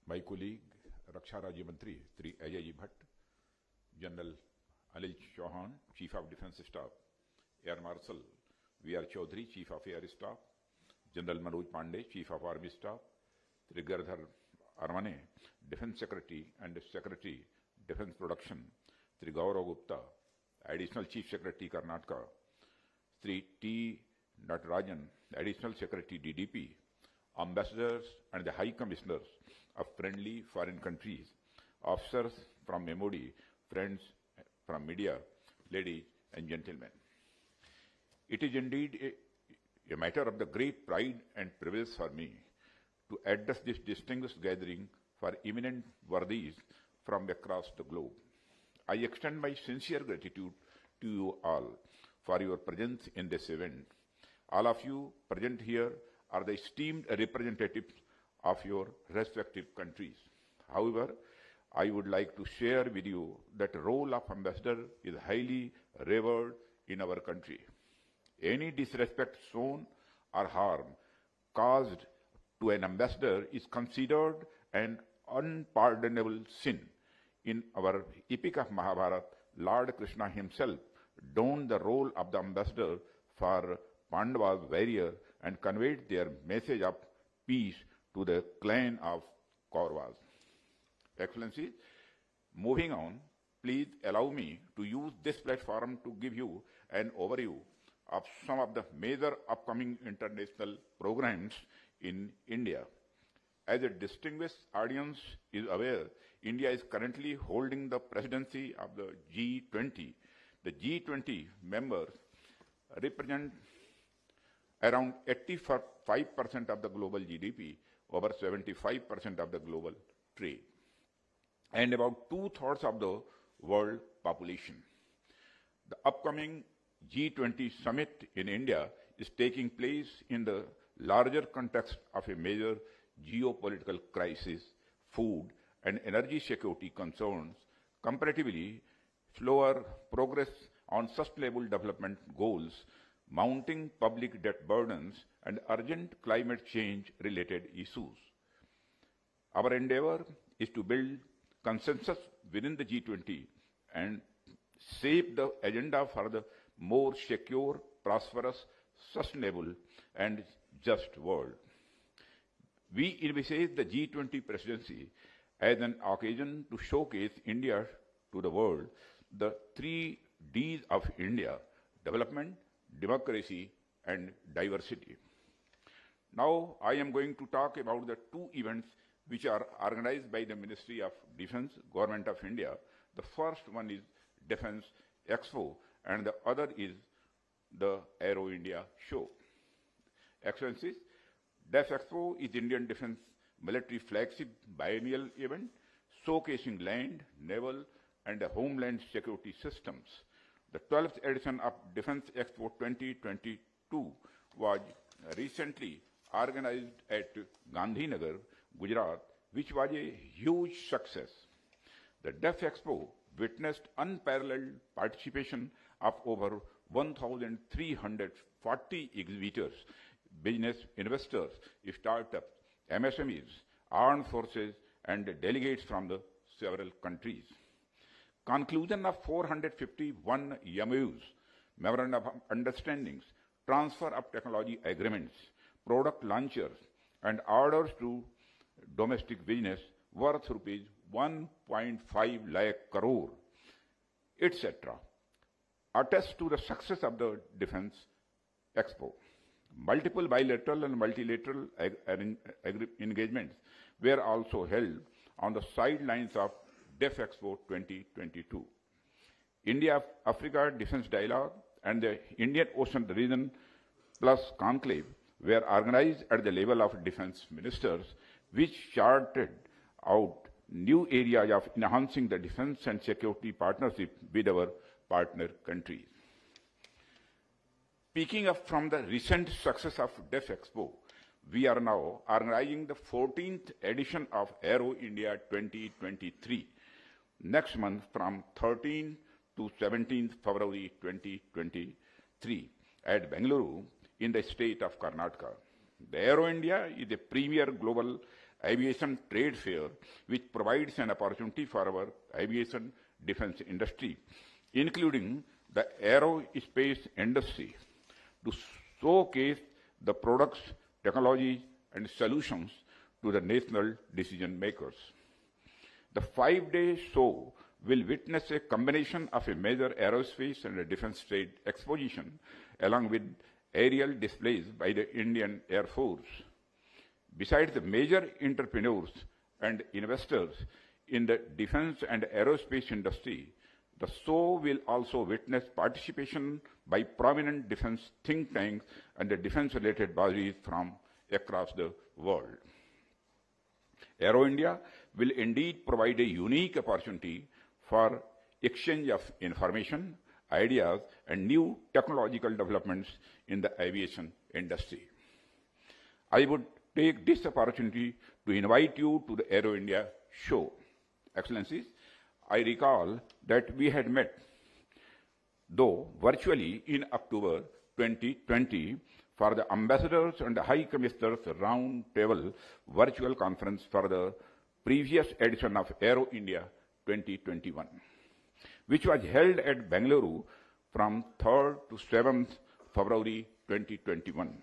my colleague, Raksha Rajya Mantri, Sri Ajay Bhatt, General Anil Chauhan, Chief of Defence Staff, Air Marshal V.R. Chaudhary, Chief of Air Staff, General Manoj Pandey, Chief of Army Staff, Sri Girdhar Armane, Defence Secretary and Secretary, Defence Production, Sri Gaurav Gupta, Additional Chief Secretary, Karnataka, Sri T. Natarajan, Additional Secretary, DDP, ambassadors and the High Commissioners of friendly foreign countries, officers from MOD, friends from media, ladies and gentlemen. It is indeed a matter of the great pride and privilege for me to address this distinguished gathering for eminent worthies from across the globe. I extend my sincere gratitude to you all for your presence in this event. All of you present here are the esteemed representatives of your respective countries. However, I would like to share with you that the role of ambassador is highly revered in our country. Any disrespect shown or harm caused to an ambassador is considered an unpardonable sin. In our epic of Mahabharata, Lord Krishna himself donned the role of the ambassador for Pandava's warrior and conveyed their message of peace to the clan of Kauravas. Excellencies, moving on, please allow me to use this platform to give you an overview of some of the major upcoming international programs in India. As a distinguished audience is aware, India is currently holding the presidency of the G20. The G20 members represent around 85% of the global GDP, over 75% of the global trade, and about 2/3 of the world population. The upcoming G20 summit in India is taking place in the larger context of a major geopolitical crisis, food and energy security concerns, comparatively slower progress on sustainable development goals, mounting public debt burdens, and urgent climate change-related issues. Our endeavor is to build consensus within the G20 and shape the agenda for the more secure, prosperous, sustainable, and just world. We envisage the G20 presidency as an occasion to showcase India to the world, the 3 Ds of India: development, democracy, and diversity. Now, I am going to talk about the 2 events which are organized by the Ministry of Defence, Government of India. The first one is Defence Expo, and the other is the Aero India show. Excellencies, DEF Expo is Indian Defence military flagship biennial event showcasing land, naval, and homeland security systems. The 12th edition of Defence Expo 2022 was recently organized at Gandhinagar, Gujarat, which was a huge success. The DEF Expo witnessed unparalleled participation of over 1,340 exhibitors, business investors, startups, MSMEs, armed forces, and delegates from the several countries. Conclusion of 451 MOUs, Memorandum of Understandings, transfer of technology agreements, product launchers, and orders to domestic business worth rupees 1.5 lakh crore, etc., attest to the success of the Defence Expo. Multiple bilateral and multilateral engagements were also held on the sidelines of DEF Expo 2022. India-Africa Defence Dialogue and the Indian Ocean Region Plus Conclave were organized at the level of defence ministers, which charted out new areas of enhancing the defence and security partnership with our partner countries. Picking up from the recent success of DEF Expo, we are now organizing the 14th edition of Aero India 2023 next month from 13th to 17th February 2023 at Bengaluru in the state of Karnataka. The Aero India is a premier global Aviation Trade Fair, which provides an opportunity for our aviation defense industry, including the aerospace industry, to showcase the products, technologies, and solutions to the national decision makers. The 5-day show will witness a combination of a major aerospace and a defense trade exposition, along with aerial displays by the Indian Air Force. Besides the major entrepreneurs and investors in the defense and aerospace industry, the show will also witness participation by prominent defense think tanks and the defense-related bodies from across the world. Aero India will indeed provide a unique opportunity for exchange of information, ideas, and new technological developments in the aviation industry. I would take this opportunity to invite you to the Aero India show. Excellencies, I recall that we had met, though virtually, in October 2020 for the Ambassadors and High Commissioners Round Table virtual conference for the previous edition of Aero India 2021, which was held at Bengaluru from 3rd to 7th February 2021.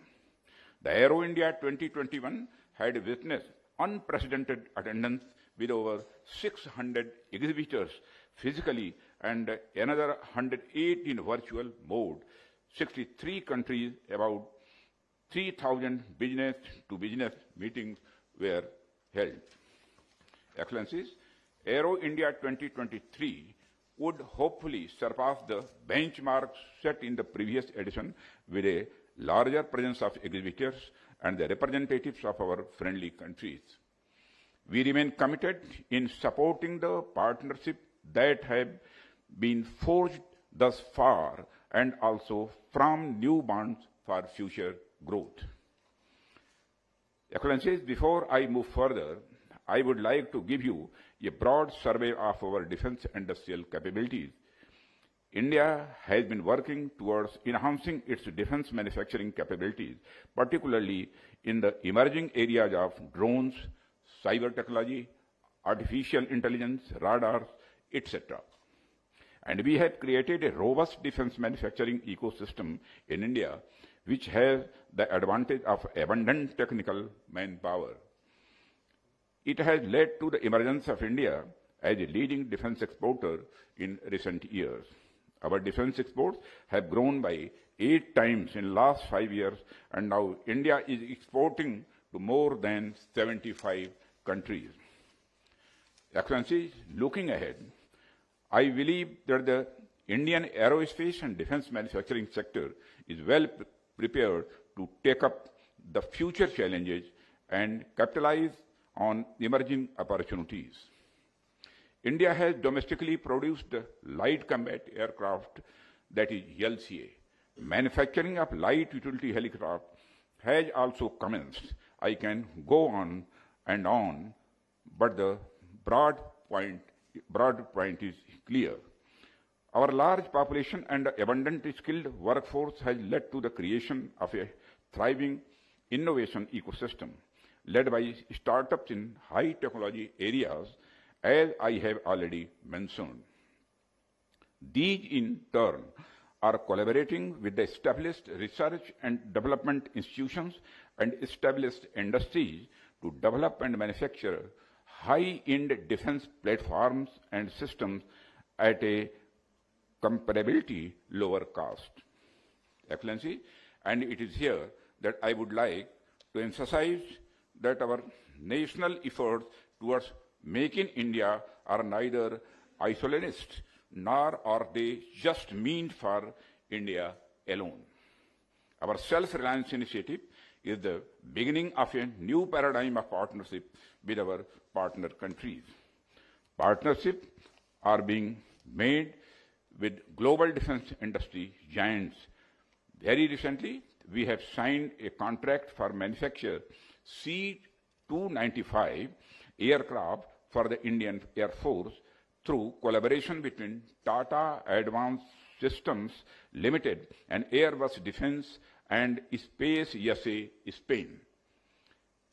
The Aero India 2021 had witnessed unprecedented attendance with over 600 exhibitors physically and another 108 in virtual mode. 63 countries, about 3,000 business-to-business meetings were held. Excellencies, Aero India 2023 would hopefully surpass the benchmarks set in the previous edition with a larger presence of exhibitors and the representatives of our friendly countries. We remain committed in supporting the partnership that have been forged thus far and also from new bonds for future growth. Excellencies, before I move further, I would like to give you a broad survey of our defense industrial capabilities. India has been working towards enhancing its defense manufacturing capabilities, particularly in the emerging areas of drones, cyber technology, artificial intelligence, radars, etc. And we have created a robust defense manufacturing ecosystem in India, which has the advantage of abundant technical manpower. It has led to the emergence of India as a leading defense exporter in recent years. Our defense exports have grown by 8 times in the last 5 years, and now India is exporting to more than 75 countries. Excellencies, looking ahead, I believe that the Indian aerospace and defense manufacturing sector is well prepared to take up the future challenges and capitalize on emerging opportunities. India has domestically produced light combat aircraft, that is LCA. Manufacturing of light utility helicraft has also commenced. I can go on and on, but the broad point is clear. Our large population and abundant skilled workforce has led to the creation of a thriving innovation ecosystem led by startups in high technology areas, as I have already mentioned. These, in turn, are collaborating with the established research and development institutions and established industries to develop and manufacture high-end defense platforms and systems at a comparably lower cost. Excellency, and it is here that I would like to emphasize that our national efforts towards Make in India are neither isolationist nor are they just meant for India alone. Our self-reliance initiative is the beginning of a new paradigm of partnership with our partner countries. Partnerships are being made with global defense industry giants. Very recently, we have signed a contract for manufacture C-295 aircraft for the Indian Air Force through collaboration between Tata Advanced Systems Limited and Airbus Defence and Space SA, Spain.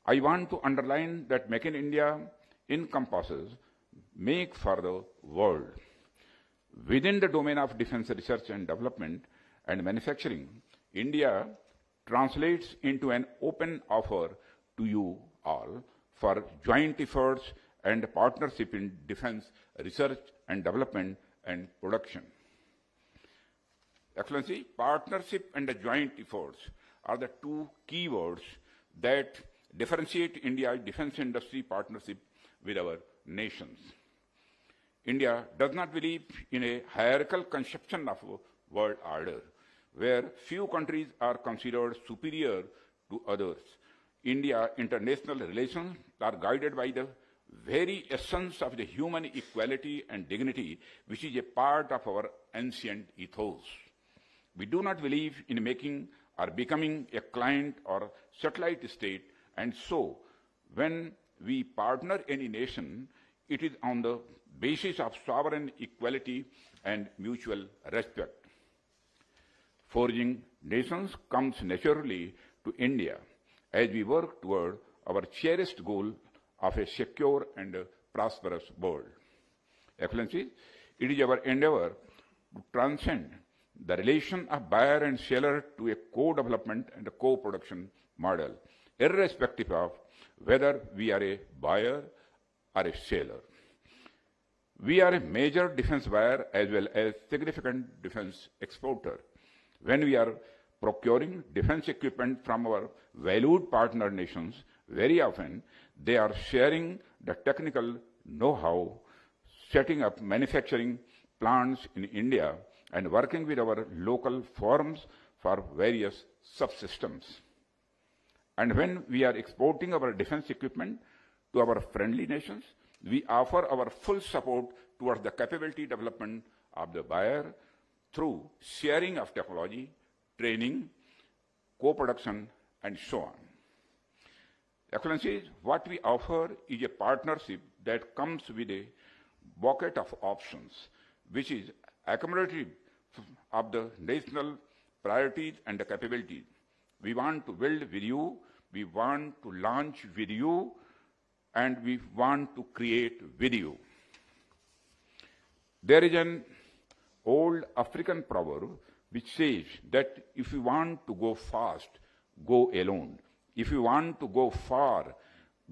I want to underline that Make in India encompasses make for the world. Within the domain of defense research and development and manufacturing, India translates into an open offer to you all for joint efforts and partnership in defense research and development and production. Excellency, partnership and joint efforts are the two key words that differentiate India's defense industry partnership with our nations. India does not believe in a hierarchical conception of a world order, where few countries are considered superior to others. India's international relations are guided by the very essence of the human equality and dignity, which is a part of our ancient ethos. We do not believe in making or becoming a client or satellite state, and so when we partner any nation, it is on the basis of sovereign equality and mutual respect. Forging nations comes naturally to India as we work toward our cherished goal of a secure and prosperous world. Excellencies, it is our endeavor to transcend the relation of buyer and seller to a co-development and a co-production model, irrespective of whether we are a buyer or a seller. We are a major defense buyer as well as significant defense exporter. When we are procuring defense equipment from our valued partner nations, very often they are sharing the technical know-how, setting up manufacturing plants in India, and working with our local firms for various subsystems. And when we are exporting our defense equipment to our friendly nations, we offer our full support towards the capability development of the buyer through sharing of technology, training, co-production, and so on. Excellencies, what we offer is a partnership that comes with a bucket of options, which is accumulative of the national priorities and the capabilities. We want to build with you, we want to launch with you, and we want to create with you. There is an old African proverb which says that if you want to go fast, go alone. If you want to go far,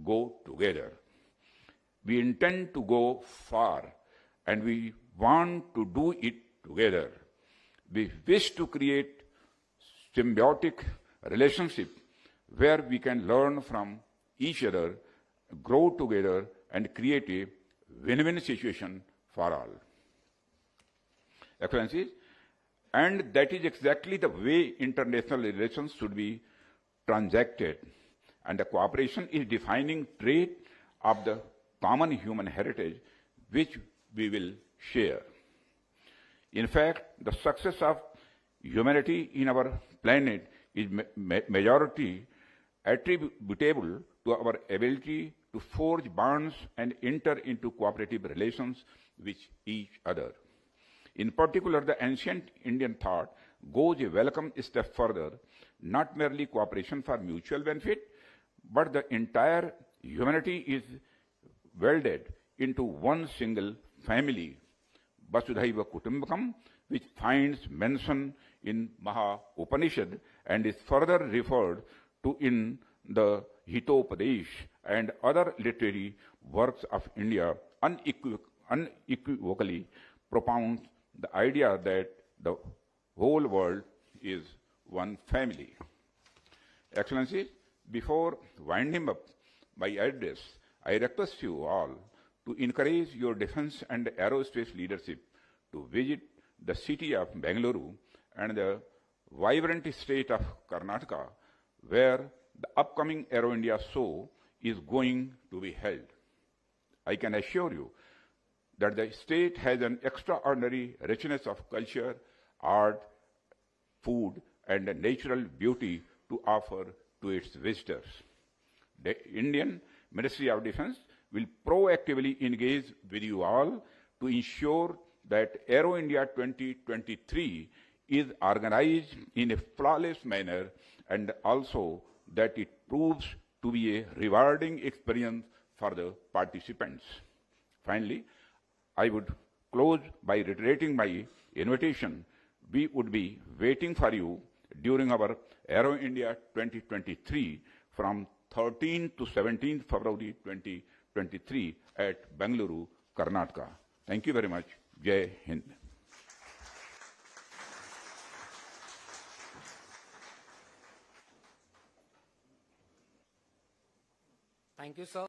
go together. We intend to go far, and we want to do it together. We wish to create symbiotic relationship where we can learn from each other, grow together, and create a win-win situation for all. Excellencies, and that is exactly the way international relations should be transacted. And the cooperation is defining trait of the common human heritage which we will share. In fact, the success of humanity in our planet is majority attributable to our ability to forge bonds and enter into cooperative relations with each other. In particular, the ancient Indian thought goes a welcome step further, not merely cooperation for mutual benefit, but the entire humanity is welded into one single family, Vasudhaiva Kutumbakam, which finds mention in Maha Upanishad and is further referred to in the Hitopadesh and other literary works of India, unequivocally propounds the idea that the whole world is one family. Excellencies, before winding up my address, I request you all to encourage your defense and aerospace leadership to visit the city of Bengaluru and the vibrant state of Karnataka, where the upcoming Aero India show is going to be held. I can assure you that the state has an extraordinary richness of culture, art, food, and natural beauty to offer to its visitors. The Indian Ministry of Defense will proactively engage with you all to ensure that Aero India 2023 is organized in a flawless manner, and also that it proves to be a rewarding experience for the participants. Finally, I would close by reiterating my invitation. We would be waiting for you during our Aero India 2023 from 13th to 17th February 2023 at Bengaluru, Karnataka. Thank you very much. Jai Hind. Thank you, sir.